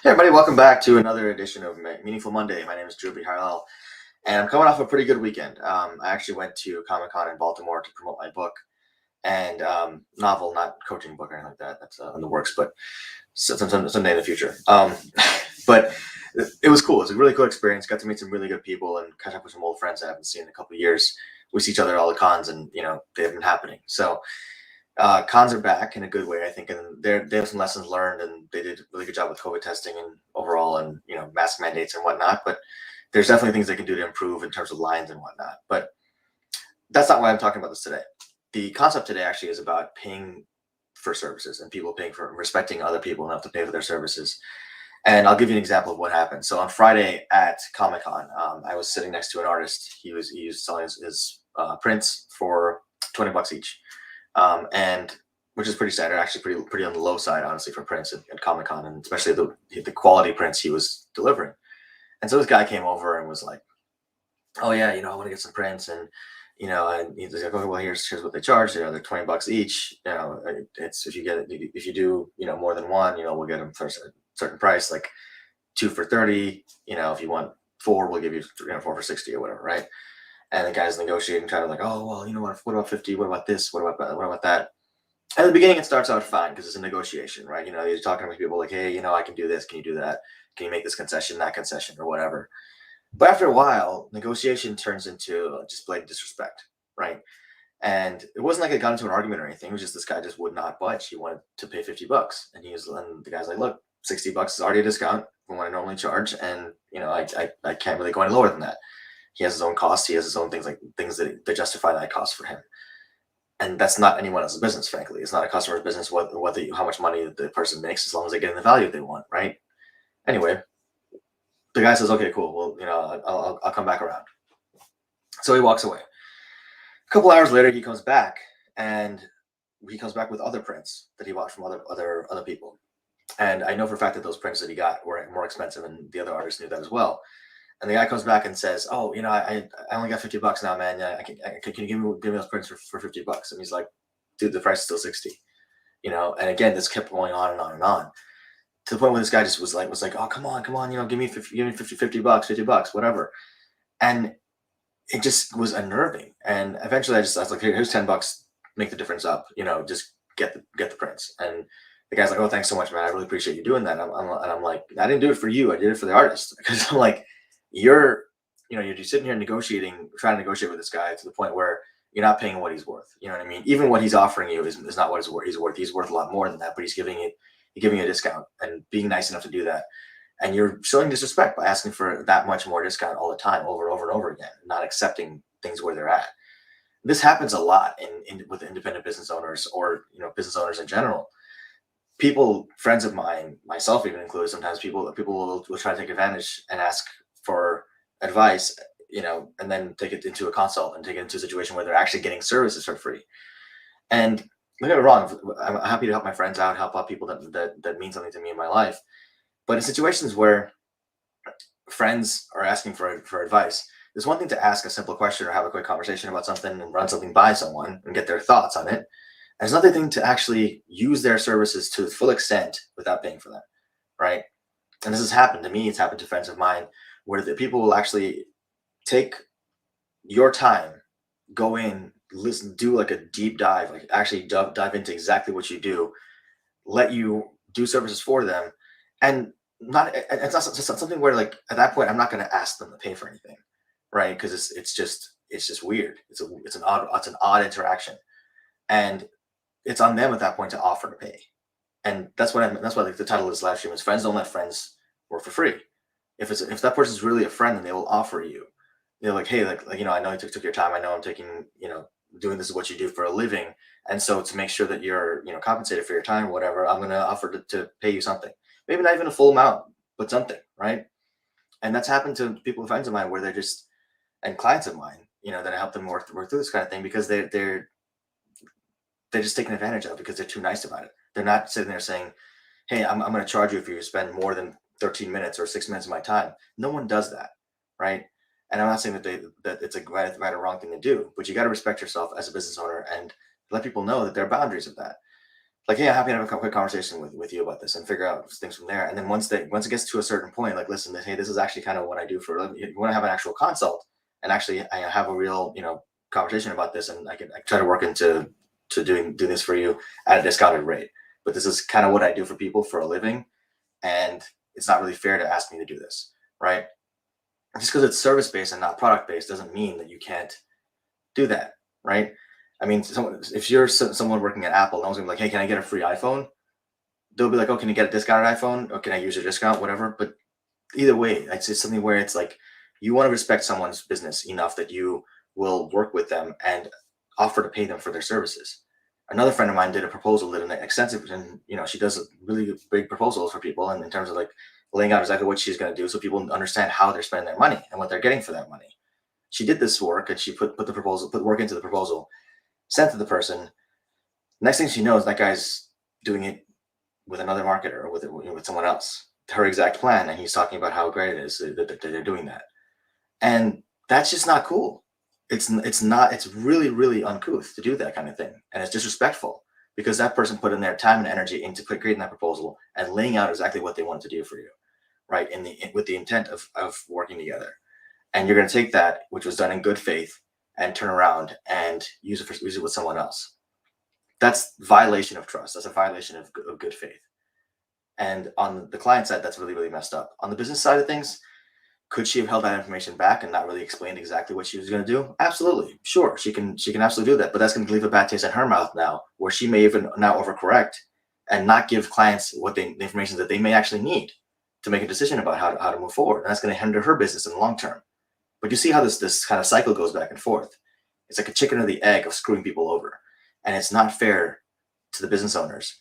Hey everybody, welcome back to another edition of Meaningful Monday. My name is Drew Biharlal, and I'm coming off a pretty good weekend. I actually went to Comic-Con in Baltimore to promote my book and novel, not coaching book or anything like that. That's in the works, but someday in the future. But it was cool. It was a really cool experience. Got to meet some really good people and catch up with some old friends I haven't seen in a couple of years. We see each other at all the cons, and they've been happening. So cons are back in a good way, I think, and they have some lessons learned, and they did a really good job with COVID testing and overall, and mask mandates and whatnot. But there's definitely things they can do to improve in terms of lines and whatnot. But that's not why I'm talking about this today. The concept today actually is about paying for services and people paying for respecting other people enough to pay for their services. And I'll give you an example of what happened. So on Friday at Comic Con, I was sitting next to an artist. He was selling his prints for $20 each, and which is pretty standard, actually pretty on the low side, honestly, for prints at Comic Con, and especially the quality prints he was delivering. And so this guy came over and was like, "Oh yeah, I want to get some prints," and and he's like, "Okay, well here's what they charge. They're $20 each. It's if you do more than one, we'll get them for a certain price, like two for 30. If you want four, we'll give you four for 60 or whatever, right?" And the guy's negotiating, trying to like, "Oh well, what about 50? What about this? What about that?" At the beginning, it starts out fine because it's a negotiation, right? You're talking with people like, "Hey, I can do this. Can you do that? Can you make this concession, that concession, or whatever?" But after a while, negotiation turns into just blatant disrespect, right? And it wasn't like it got into an argument or anything. It was just this guy just would not budge. He wanted to pay $50, and the guy's like, "Look, $60 is already a discount from what I normally charge, and I can't really go any lower than that." He has his own costs. He has his own things that justify that cost for him, and that's not anyone else's business. Frankly, it's not a customer's business how much money the person makes, as long as they get the value they want, right? Anyway, the guy says, "Okay, cool. Well, I'll come back around." So he walks away. A couple hours later, he comes back, and he comes back with other prints that he bought from other people. And I know for a fact that those prints that he got were more expensive, and the other artists knew that as well. And the guy comes back and says, "Oh, I only got $50 now, man. Yeah, can you give me those prints for $50?" And he's like, "Dude, the price is still 60." And again, this kept going on and on and on, to the point where this guy just was like, "Oh, come on, give me 50, $50, $50, whatever." And it just was unnerving. And eventually I was like, "Here's $10, make the difference up, just get the prints." And the guy's like, "Oh, thanks so much, man. I really appreciate you doing that." And I'm like, "I didn't do it for you. I did it for the artist." Because I'm like, you're just sitting here trying to negotiate with this guy to the point where you're not paying what he's worth. You know what I mean? Even what he's offering you is not what he's worth. He's worth a lot more than that, but he's giving you a discount and being nice enough to do that. And you're showing disrespect by asking for that much more discount all the time, over and over and over again, not accepting things where they're at. This happens a lot with independent business owners, or business owners in general. People, friends of mine, myself even included, sometimes people will try to take advantage and ask for advice, and then take it into a consult and take it into a situation where they're actually getting services for free. And don't get me wrong, I'm happy to help my friends out, help out people that mean something to me in my life. But in situations where friends are asking for advice, there's one thing to ask a simple question or have a quick conversation about something and run something by someone and get their thoughts on it. And there's another thing to actually use their services to the full extent without paying for them, right? And this has happened to me. It's happened to friends of mine, where the people will actually take your time, go in, listen, do like a deep dive, like actually dive into exactly what you do, let you do services for them, and it's not something where, like, at that point I'm not going to ask them to pay for anything, right? Because it's just weird. It's an odd interaction, and it's on them at that point to offer to pay. And that's what that's why, like, the title of this live stream is "Friends Don't Let Friends Work for Free." If that person's really a friend, then they will offer you. Like, "Hey, I know you took your time. I know I'm taking, doing this is what you do for a living, and so to make sure that you're compensated for your time, whatever, I'm going to offer to pay you something. Maybe not even a full amount, but something, right?" And that's happened to people, friends of mine, where they're just and clients of mine, that I help them work through this kind of thing, because they're just taken advantage of because they're too nice about it. They're not sitting there saying, "Hey, I'm going to charge you if you spend more than 13 minutes or 6 minutes of my time." No one does that, right? And I'm not saying that it's a right or wrong thing to do, but you got to respect yourself as a business owner and let people know that there are boundaries of that. like, hey, I'm happy to have a quick conversation with you about this and figure out things from there. And then once it gets to a certain point, like, listen, hey, this is actually kind of what I do for a living. You want to have an actual consult and actually I have a real, conversation about this, and I try to work into doing this for you at a discounted rate. But this is kind of what I do for people for a living, and it's not really fair to ask me to do this, right? Just because it's service based and not product based doesn't mean that you can't do that, right? I mean, if you're someone working at Apple, no one's gonna be like, hey, can I get a free iPhone? They'll be like, oh, can you get a discounted iPhone? Or can I use your discount? Whatever. But either way, it's something where it's like you want to respect someone's business enough that you will work with them and offer to pay them for their services. Another friend of mine did a proposal, did an extensive, and she does really big proposals for people, and in terms of like laying out exactly what she's going to do, so people understand how they're spending their money and what they're getting for that money. She did this work, and she put work into the proposal, sent to the person. Next thing she knows, that guy's doing it with another marketer or with someone else, her exact plan, and he's talking about how great it is that they're doing that. And that's just not cool. It's really, really uncouth to do that kind of thing, and it's disrespectful because that person put in their time and energy into creating that proposal and laying out exactly what they want to do for you, right? With the intent of working together, and you're going to take that which was done in good faith and turn around and use it with someone else. That's violation of trust. That's a violation of good faith. And on the client side, that's really, really messed up. On the business side of things, could she have held that information back and not really explained exactly what she was going to do? Absolutely. Sure. She can absolutely do that. But that's going to leave a bad taste in her mouth now, where she may even now overcorrect and not give clients the information that they may actually need to make a decision about how to move forward. And that's going to hinder her business in the long term. But you see how this kind of cycle goes back and forth. It's like a chicken or the egg of screwing people over. And it's not fair to the business owners.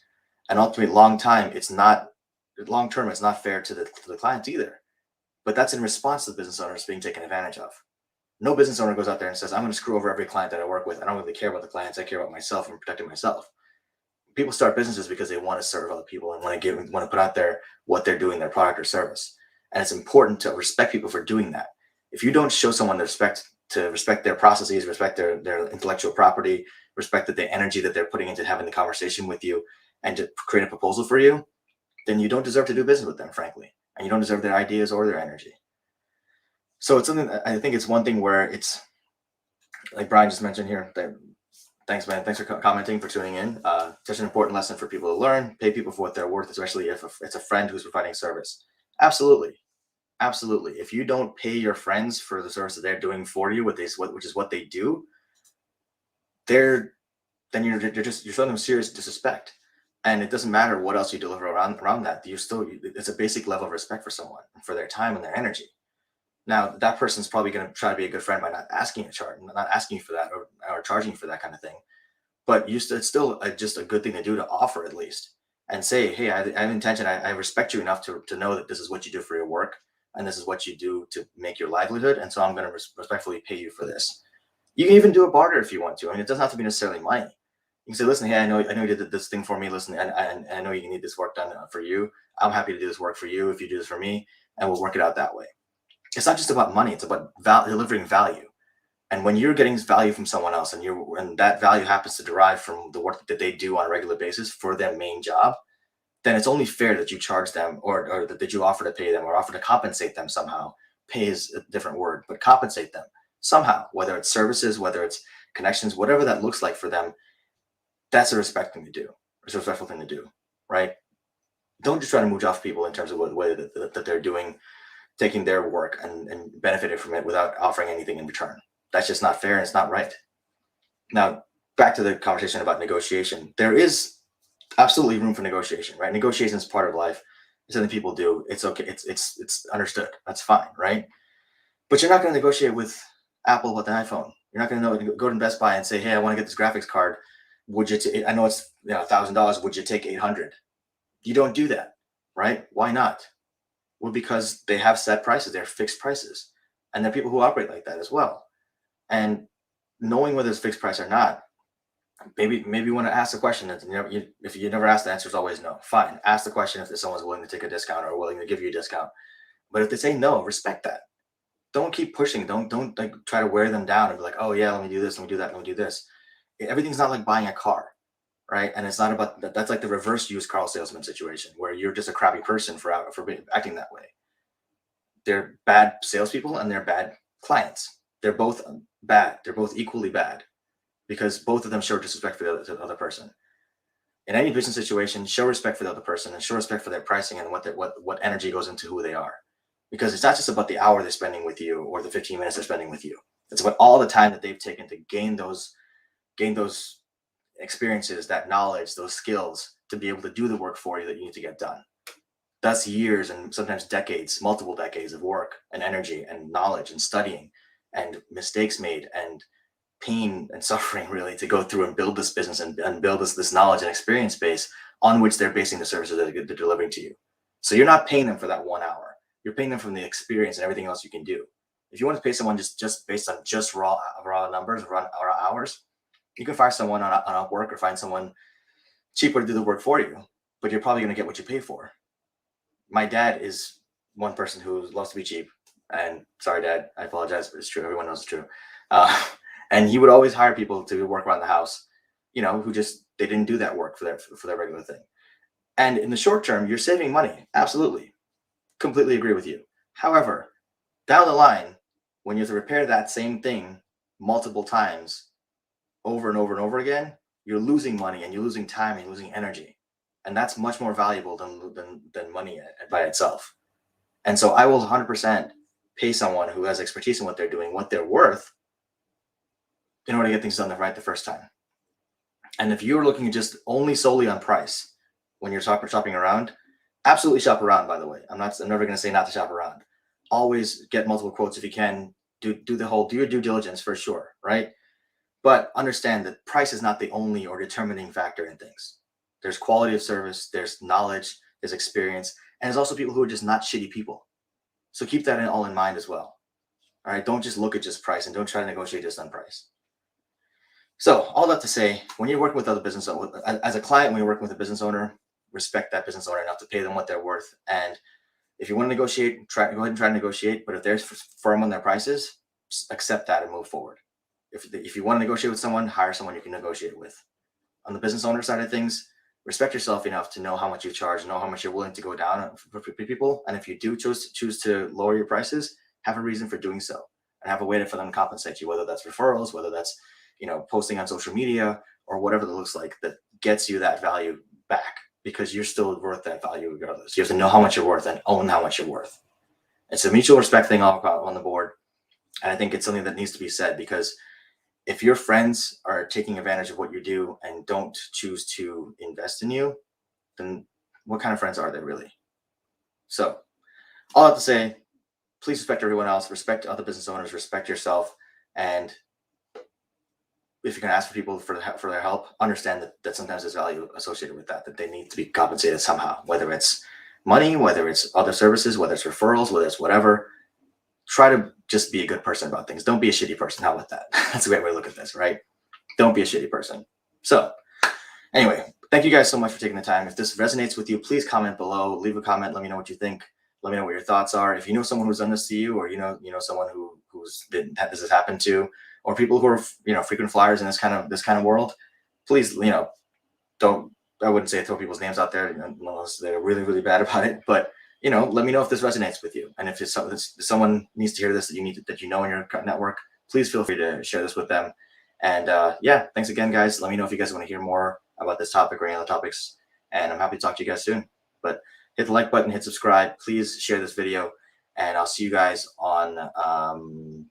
And ultimately, long term, it's not fair to the clients either. But that's in response to the business owners being taken advantage of. No business owner goes out there and says, I'm going to screw over every client that I work with. I don't really care about the clients. I care about myself and protecting myself. People start businesses because they want to serve other people and want to put out there what they're doing, their product or service. And it's important to respect people for doing that. If you don't show someone the respect to respect their processes, respect their intellectual property, respect the energy that they're putting into having the conversation with you and to create a proposal for you, then you don't deserve to do business with them, frankly. And you don't deserve their ideas or their energy. So it's something that I think it's one thing where it's like Brian just mentioned here. Thanks, man. Thanks for commenting, for tuning in. Such an important lesson for people to learn. Pay people for what they're worth, especially if it's a friend who's providing service. Absolutely. Absolutely. If you don't pay your friends for the service that they're doing for you, which is what they do, you're showing them serious disrespect. And it doesn't matter what else you deliver around that. It's a basic level of respect for someone, for their time and their energy. Now, that person's probably going to try to be a good friend by not asking you for that or charging you for that kind of thing. But it's still just a good thing to do, to offer at least, and say, hey, I have intention. I respect you enough to know that this is what you do for your work and this is what you do to make your livelihood. And so I'm going to respectfully pay you for this. You can even do a barter if you want to. I mean, it doesn't have to be necessarily money. You can say, listen, hey, I know you did this thing for me. Listen, and I know you need this work done for you. I'm happy to do this work for you if you do this for me, and we'll work it out that way. It's not just about money. It's about delivering value. And when you're getting value from someone else, and that value happens to derive from the work that they do on a regular basis for their main job, then it's only fair that you charge them or that you offer to pay them or offer to compensate them somehow. Pay is a different word, but compensate them somehow, whether it's services, whether it's connections, whatever that looks like for them. That's a respectful thing to do, right? Don't just try to mooch off people in terms of what way that they're doing, taking their work and benefiting from it without offering anything in return. That's just not fair and it's not right. Now, back to the conversation about negotiation. There is absolutely room for negotiation, right? Negotiation is part of life. It's something people do. It's okay. It's understood. That's fine, right? But you're not going to negotiate with Apple with an iPhone. You're not going to go to Best Buy and say, hey, I want to get this graphics card. Would you? I know it's $1,000. Would you take 800? You don't do that, right? Why not? Well, because they have set prices. They're fixed prices, and there are people who operate like that as well. And knowing whether it's fixed price or not, maybe you want to ask the question. If you never ask, the answer is always no. Fine, ask the question if someone's willing to take a discount or willing to give you a discount. But if they say no, respect that. Don't keep pushing. Don't like try to wear them down and be like, oh yeah, let me do this, let me do that, let me do this. Everything's not like buying a car. right? And it's not about that. That's like the reverse used car salesman situation where you're just a crappy person for acting that way. They're bad salespeople and they're bad clients. They're both bad. They're both equally bad because both of them show disrespect for the other person. In any business situation, show respect for the other person and show respect for their pricing and what energy goes into who they are. Because it's not just about the hour they're spending with you or the 15 minutes they're spending with you. It's about all the time that they've taken to gain those experiences, that knowledge, those skills to be able to do the work for you that you need to get done. That's years and sometimes decades, multiple decades of work and energy and knowledge and studying and mistakes made and pain and suffering really to go through and build this business and build this knowledge and experience base on which they're basing the services that they're delivering to you. So you're not paying them for that 1 hour. You're paying them from the experience and everything else you can do. If you want to pay someone just based on just raw numbers, raw hours, you can fire someone on Upwork or find someone cheaper to do the work for you, but you're probably going to get what you pay for. My dad is one person who loves to be cheap. And sorry, Dad, I apologize, but it's true. Everyone knows it's true. And he would always hire people to work around the house, who just, they didn't do that work for their regular thing. And in the short term, you're saving money. Absolutely. Completely agree with you. However, down the line, when you have to repair that same thing multiple times over and over and over again, you're losing money and you're losing time and you're losing energy. And that's much more valuable than money by itself. And so I will 100% pay someone who has expertise in what they're doing, what they're worth, in order to get things done right the first time. And if you're looking just only solely on price when you're shopping around, absolutely shop around, by the way. I'm never going to say not to shop around. Always get multiple quotes if you can. Do your due diligence for sure, right? But understand that price is not the only or determining factor in things. There's quality of service, there's knowledge, there's experience, and there's also people who are just not shitty people. So keep that all in mind as well. All right, don't just look at just price and don't try to negotiate just on price. So all that to say, when you're working with other business owners, as a client, when you're working with a business owner, respect that business owner enough to pay them what they're worth. And if you want to negotiate, go ahead and try to negotiate. But if they're firm on their prices, accept that and move forward. If you want to negotiate with someone, hire someone you can negotiate with. On the business owner side of things, respect yourself enough to know how much you charge, know how much you're willing to go down for people. And if you do choose to lower your prices, have a reason for doing so and have a way for them to compensate you, whether that's referrals, whether that's posting on social media or whatever that looks like that gets you that value back, because you're still worth that value regardless. You have to know how much you're worth and own how much you're worth. It's a mutual respect thing all on the board. And I think it's something that needs to be said, because if your friends are taking advantage of what you do and don't choose to invest in you, then what kind of friends are they really? So all I have to say, please respect everyone else, respect other business owners, respect yourself. And if you can ask for people for their help, understand that sometimes there's value associated with that they need to be compensated somehow, whether it's money, whether it's other services, whether it's referrals, whether it's whatever. Try to just be a good person about things. Don't be a shitty person. How about that? That's a great way to look at this, right? Don't be a shitty person. So anyway, thank you guys so much for taking the time. If this resonates with you, please comment below, leave a comment. Let me know what you think. Let me know what your thoughts are. If you know someone who's done this to you, or someone who's had this has happened to, or people who are frequent flyers in this kind of world, please don't. I wouldn't say throw people's names out there unless they're really, really bad about it. But let me know if this resonates with you, and if someone needs to hear this that in your network, please feel free to share this with them. And yeah, thanks again, guys. Let me know if you guys want to hear more about this topic or any other topics, and I'm happy to talk to you guys soon. But hit the like button, hit subscribe, please share this video, and I'll see you guys on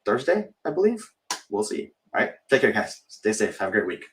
Thursday, I believe. We'll see. All right, take care, guys. Stay safe. Have a great week.